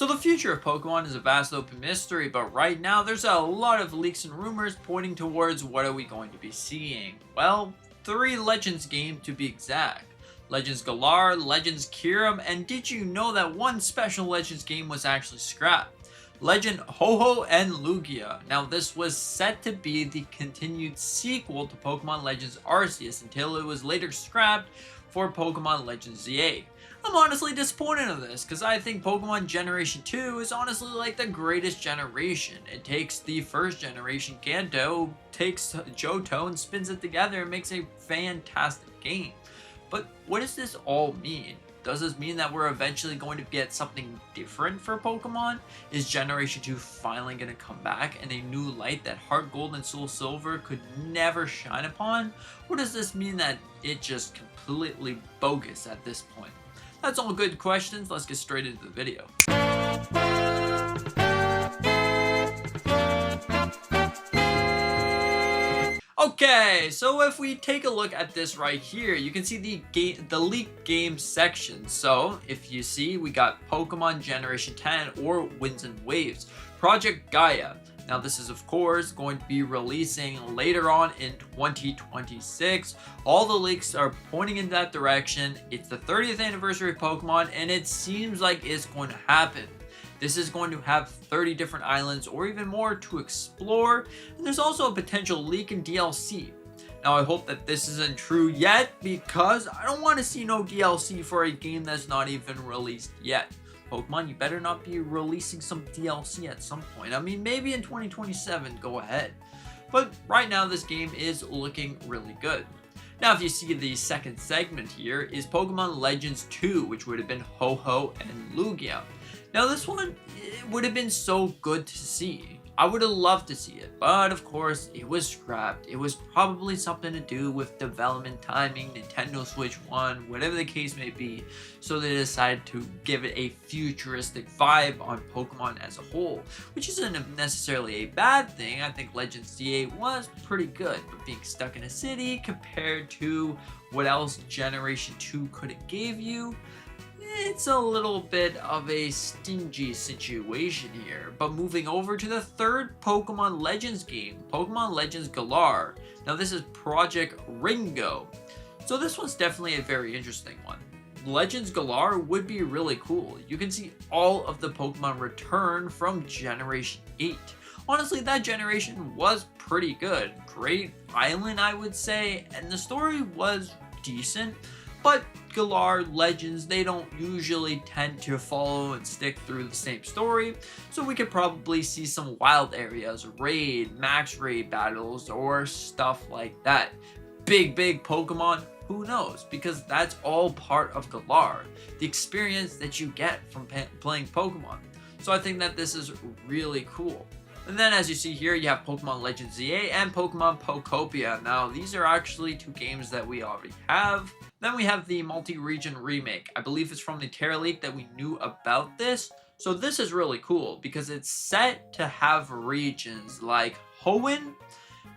So the future of Pokemon is a vast open mystery, but right now there's a lot of leaks and rumors pointing towards what are we going to be seeing. Well, 3 Legends games to be exact. Legends Galar, Legends Kyurem, and did you know that one special Legends game was actually scrapped? Legend Ho-Oh and Lugia. Now this was set to be the continued sequel to Pokemon Legends Arceus until it was later scrapped for Pokemon Legends ZA. I'm honestly disappointed in this because I think Pokemon Generation 2 is honestly like the greatest generation. It takes the first generation Kanto, takes Jhoto and spins it together and makes a fantastic game. But what does this all mean? Does this mean that we're eventually going to get something different for Pokemon? Is Generation 2 finally going to come back in a new light that Heart Gold and Soul Silver could never shine upon? Or does this mean that it's just completely bogus at this point? That's all good questions. Let's get straight into the video. Okay, so if we take a look at this right here, you can see the leaked game section. So if you see, we got Pokemon Generation 10 or Winds and Waves, Project Gaia. Now this is of course going to be releasing later on in 2026. All the leaks are pointing in that direction. It's the 30th anniversary of Pokemon and it seems like it's going to happen. This is going to have 30 different islands or even more to explore, and there's also a potential leak in DLC. Now I hope that this isn't true yet because I don't want to see no DLC for a game that's not even released yet. Pokemon, you better not be releasing some DLC at some point. I mean, maybe in 2027, go ahead. But right now, this game is looking really good. Now, if you see the second segment here is Pokemon Legends 2, which would have been Ho-Oh and Lugia. Now, this one, it would have been so good to see. I would have loved to see it, but of course, it was scrapped. It was probably something to do with development timing, Nintendo Switch 1, whatever the case may be. So they decided to give it a futuristic vibe on Pokemon as a whole, which isn't necessarily a bad thing. I think Legends ZA was pretty good, but being stuck in a city compared to what else Generation 2 could have gave you, it's a little bit of a stingy situation here. But moving over to the third Pokemon Legends game, Pokemon Legends Galar. Now this is Project Ringo. So this one's definitely a very interesting one. Legends Galar would be really cool. You can see all of the Pokemon return from Generation 8. Honestly, that generation was pretty good. Great island, I would say, and the story was decent. But Galar Legends, they don't usually tend to follow and stick through the same story, so we could probably see some wild areas, raid, max raid battles, or stuff like that. Big Pokemon, who knows, because that's all part of Galar, the experience that you get from playing Pokemon. So I think that this is really cool. And then as you see here, you have Pokemon Legends ZA and Pokemon Pokopia. Now, these are actually 2 games that we already have. Then we have the multi-region remake. I believe it's from the Terra Leak that we knew about this. So this is really cool because it's set to have regions like Hoenn.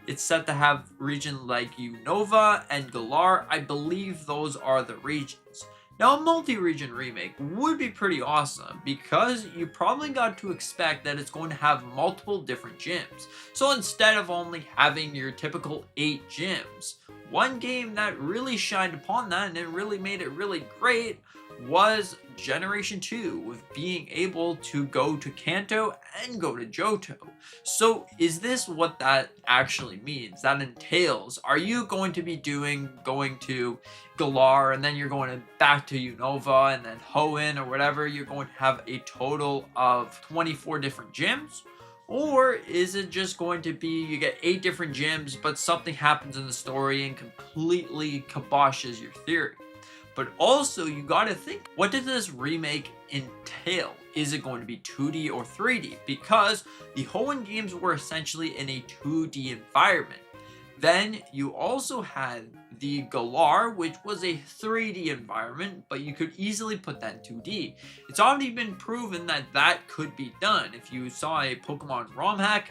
It's set to have regions like Unova and Galar. I believe those are the regions. Now, a multi-region remake would be pretty awesome because you probably got to expect that it's going to have multiple different gyms. So instead of only having your typical 8 gyms, one game that really shined upon that and it really made it really great was Generation 2, with being able to go to Kanto and go to Jhoto. So is this what that actually means? That entails, are you going to be going to Galar and then you're going back to Unova and then Hoenn or whatever, you're going to have a total of 24 different gyms? Or is it just going to be you get 8 different gyms but something happens in the story and completely kiboshes your theory? But also, you gotta think, what does this remake entail? Is it going to be 2D or 3D? Because the Hoenn games were essentially in a 2D environment. Then you also had the Galar, which was a 3D environment, but you could easily put that in 2D. It's already been proven that that could be done. If you saw a Pokemon ROM hack,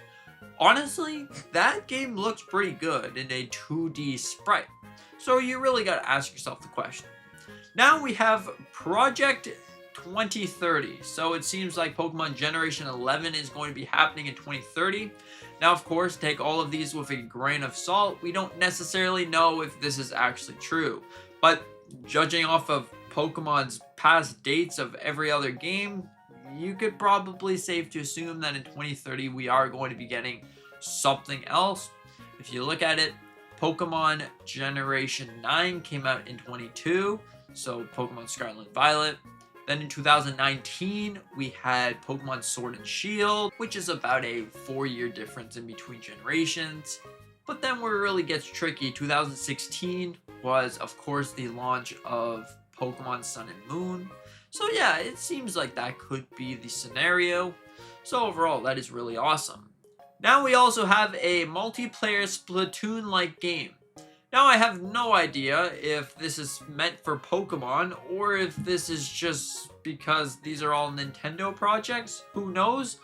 honestly, that game looks pretty good in a 2D sprite. So you really gotta ask yourself the question. Now we have Project 2030. So it seems like Pokemon Generation 11 is going to be happening in 2030. Now, of course, take all of these with a grain of salt. We don't necessarily know if this is actually true, but judging off of Pokemon's past dates of every other game, you could probably safe to assume that in 2030 we are going to be getting something else. If you look at it, Pokemon Generation 9 came out in 22, so Pokemon Scarlet and Violet. Then in 2019, we had Pokemon Sword and Shield, which is about a 4-year difference in between generations. But then where it really gets tricky, 2016 was, of course, the launch of Pokemon Sun and Moon. So yeah, it seems like that could be the scenario. So overall, that is really awesome. Now we also have a multiplayer Splatoon-like game. Now I have no idea if this is meant for Pokemon or if this is just because these are all Nintendo projects. Who knows?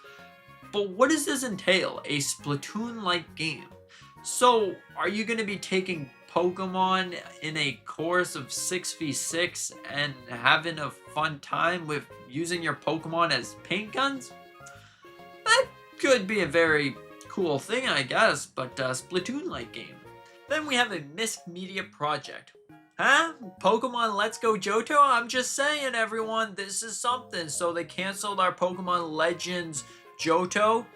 But what does this entail? A Splatoon-like game. So are you going to be taking Pokemon in a course of 6v6 and having a fun time with using your Pokemon as paint guns? That could be a very cool thing, I guess, but Splatoon-like game. Then we have a mixed media project. Huh? Pokemon Let's Go Jhoto? I'm just saying, everyone, this is something. So they canceled our Pokemon Legends Jhoto.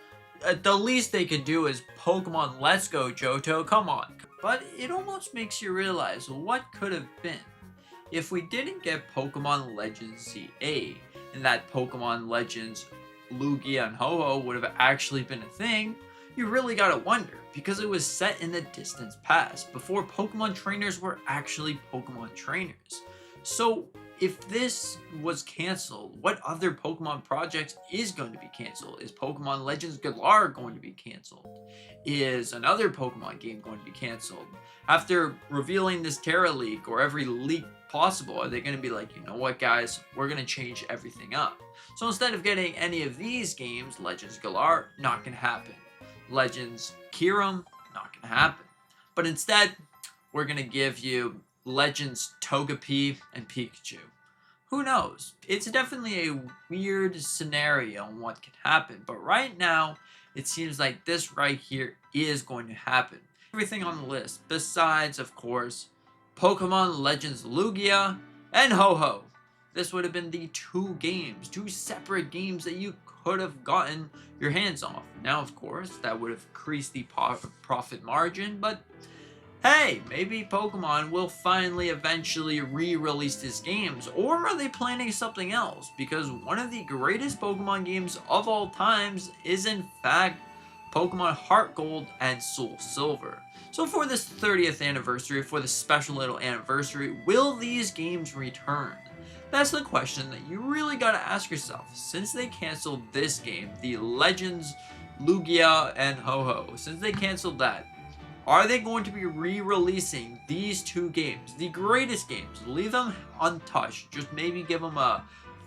The least they could do is Pokemon Let's Go Jhoto. Come on. But it almost makes you realize what could have been if we didn't get Pokemon Legends ZA, and that Pokemon Legends Lugia and Ho-Oh would have actually been a thing. You really gotta wonder, because it was set in the distant past, before Pokemon trainers were actually Pokemon trainers. So if this was canceled, what other Pokemon projects is going to be canceled? Is Pokemon Legends Galar going to be canceled? Is another Pokemon game going to be canceled? After revealing this Terra leak, or every leak possible, are they going to be like, you know what guys, we're going to change everything up? So instead of getting any of these games, Legends Galar, not going to happen. Legends Kyurem, not gonna happen. But instead, we're gonna give you Legends Togepi and Pikachu. Who knows? It's definitely a weird scenario on what can happen, but right now, it seems like this right here is going to happen. Everything on the list, besides, of course, Pokemon Legends Lugia and Ho-Oh. This would have been the two separate games that you could have gotten your hands on. Now, of course, that would have increased the profit margin, but hey, maybe Pokemon will finally eventually re-release these games, or are they planning something else? Because one of the greatest Pokemon games of all times is in fact Pokemon Heart Gold and Soul Silver. So for this 30th anniversary, for this special little anniversary, will these games return? That's the question that you really gotta ask yourself. Since they canceled this game, the Legends Lugia and Ho-Oh, since they canceled that, are they going to be re-releasing these two games, the greatest games? Leave them untouched. Just maybe give them a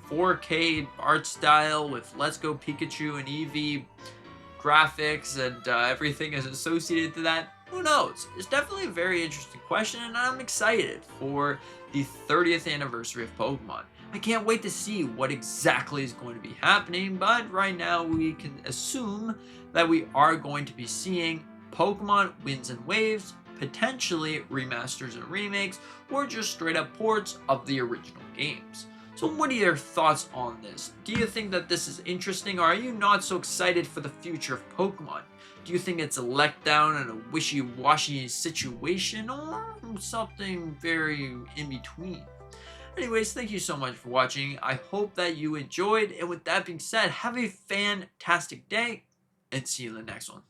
4K art style with Let's Go Pikachu and Eevee graphics and everything is associated to that. Who knows? It's definitely a very interesting question, and I'm excited for the 30th anniversary of Pokemon. I can't wait to see what exactly is going to be happening, but right now we can assume that we are going to be seeing Pokemon Winds and Waves, potentially remasters and remakes, or just straight up ports of the original games. So what are your thoughts on this? Do you think that this is interesting, or are you not so excited for the future of Pokemon? Do you think it's a letdown and a wishy-washy situation, or something very in between? Anyways, thank you so much for watching. I hope that you enjoyed, and with that being said, have a fantastic day, and see you in the next one.